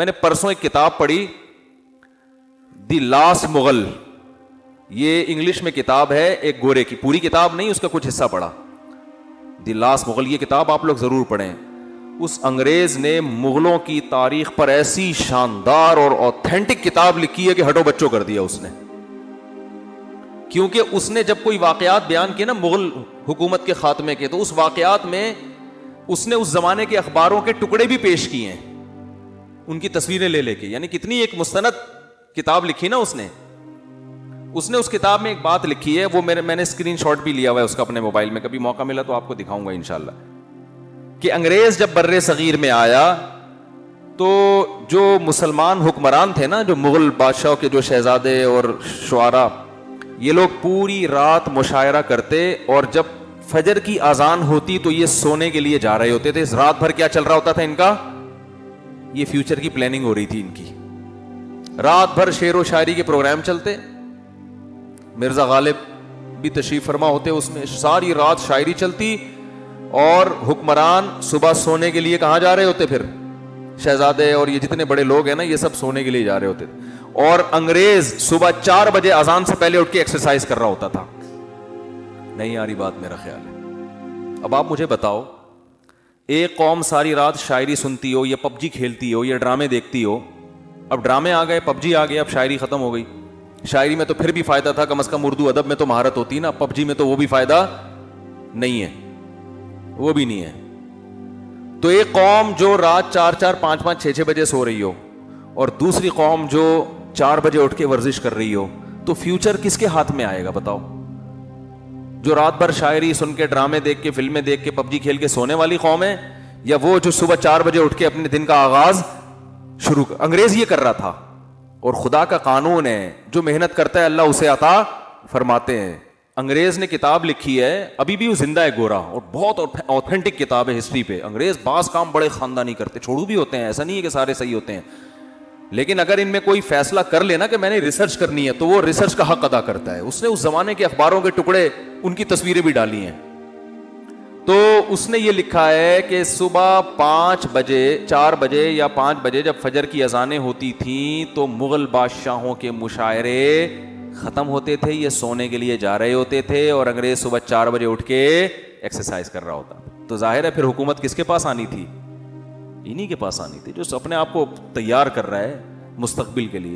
میں نے پرسوں ایک کتاب پڑھی, دی لاسٹ مغل, یہ انگلش میں کتاب ہے ایک گورے کی, پوری کتاب نہیں, اس کا کچھ حصہ پڑھا. دی لاسٹ مغل, یہ کتاب آپ لوگ ضرور پڑھیں. اس انگریز نے مغلوں کی تاریخ پر ایسی شاندار اور اوتھینٹک کتاب لکھی ہے کہ ہٹو بچوں کر دیا اس نے. کیونکہ اس نے جب کوئی واقعات بیان کیے نا مغل حکومت کے خاتمے کے, تو اس واقعات میں اس نے اس زمانے کے اخباروں کے ٹکڑے بھی پیش کیے ہیں, ان کی تصویریں لے لے کے. یعنی کتنی ایک مستند کتاب لکھی نا اس نے. اس کتاب میں ایک بات لکھی ہے, وہ میں نے اسکرین شاٹ بھی لیا ہوا ہے اس کا اپنے موبائل میں, کبھی موقع ملا تو آپ کو دکھاؤں گا انشاءاللہ, کہ انگریز جب بر صغیر میں آیا تو جو مسلمان حکمران تھے نا, جو مغل بادشاہوں کے جو شہزادے اور شعراء, یہ لوگ پوری رات مشاعرہ کرتے, اور جب فجر کی اذان ہوتی تو یہ سونے کے لیے جا رہے ہوتے تھے. رات بھر کیا چل رہا ہوتا تھا ان کا, یہ فیوچر کی پلاننگ ہو رہی تھی ان کی. رات بھر شعر و شاعری کے پروگرام چلتے, مرزا غالب بھی تشریف فرما ہوتے اس میں, ساری رات شاعری چلتی, اور حکمران صبح سونے کے لیے کہاں جا رہے ہوتے, پھر شہزادے اور یہ جتنے بڑے لوگ ہیں نا, یہ سب سونے کے لیے جا رہے ہوتے تھے. اور انگریز صبح 4 بجے اذان سے پہلے اٹھ کے ایکسرسائز کر رہا ہوتا تھا. نہیں آ رہی بات, میرا خیال ہے. اب آپ مجھے بتاؤ, ایک قوم ساری رات شاعری سنتی ہو, یا پب جی کھیلتی ہو, یا ڈرامے دیکھتی ہو. اب ڈرامے آ گئے, پب جی آ گیا, اب شاعری ختم ہو گئی. شاعری میں تو پھر بھی فائدہ تھا, کم از کم اردو ادب میں تو مہارت ہوتی نا, پب جی میں تو وہ بھی فائدہ نہیں ہے, وہ بھی نہیں ہے. تو ایک قوم جو رات 4 5 6 بجے سو رہی ہو, اور دوسری قوم جو 4 بجے اٹھ کے ورزش کر رہی ہو, تو فیوچر کس کے ہاتھ میں آئے گا بتاؤ؟ جو رات بھر شاعری سن کے, ڈرامے دیکھ کے, فلمیں دیکھ کے, پب جی کھیل کے سونے والی قوم ہے, یا وہ جو صبح 4 بجے اٹھ کے اپنے دن کا آغاز شروع انگریز یہ کر رہا تھا. اور خدا کا قانون ہے, جو محنت کرتا ہے اللہ اسے عطا فرماتے ہیں. انگریز نے کتاب لکھی ہے, ابھی بھی وہ زندہ ہے گورا, اور بہت اوتھینٹک کتاب ہے ہسٹری پہ. انگریز بعض کام بڑے خاندانی کرتے, چھوڑو بھی ہوتے ہیں, ایسا نہیں ہے کہ سارے صحیح ہوتے ہیں, لیکن اگر ان میں کوئی فیصلہ کر لینا کہ میں نے ریسرچ کرنی ہے, تو وہ ریسرچ کا حق ادا کرتا ہے. اس نے اس زمانے کے اخباروں کے ٹکڑے, ان کی تصویریں بھی ڈالی ہیں. تو اس نے یہ لکھا ہے کہ صبح 4 بجے یا 5 بجے جب فجر کی اذانیں ہوتی تھیں, تو مغل بادشاہوں کے مشاعرے ختم ہوتے تھے, یہ سونے کے لیے جا رہے ہوتے تھے, اور انگریز صبح 4 بجے اٹھ کے ایکسرسائز کر رہا ہوتا. تو ظاہر ہے پھر حکومت کس کے پاس آنی تھی؟ انہی کے پاس آنی تھی, جو اپنے آپ کو تیار کر رہا ہے مستقبل کے لیے.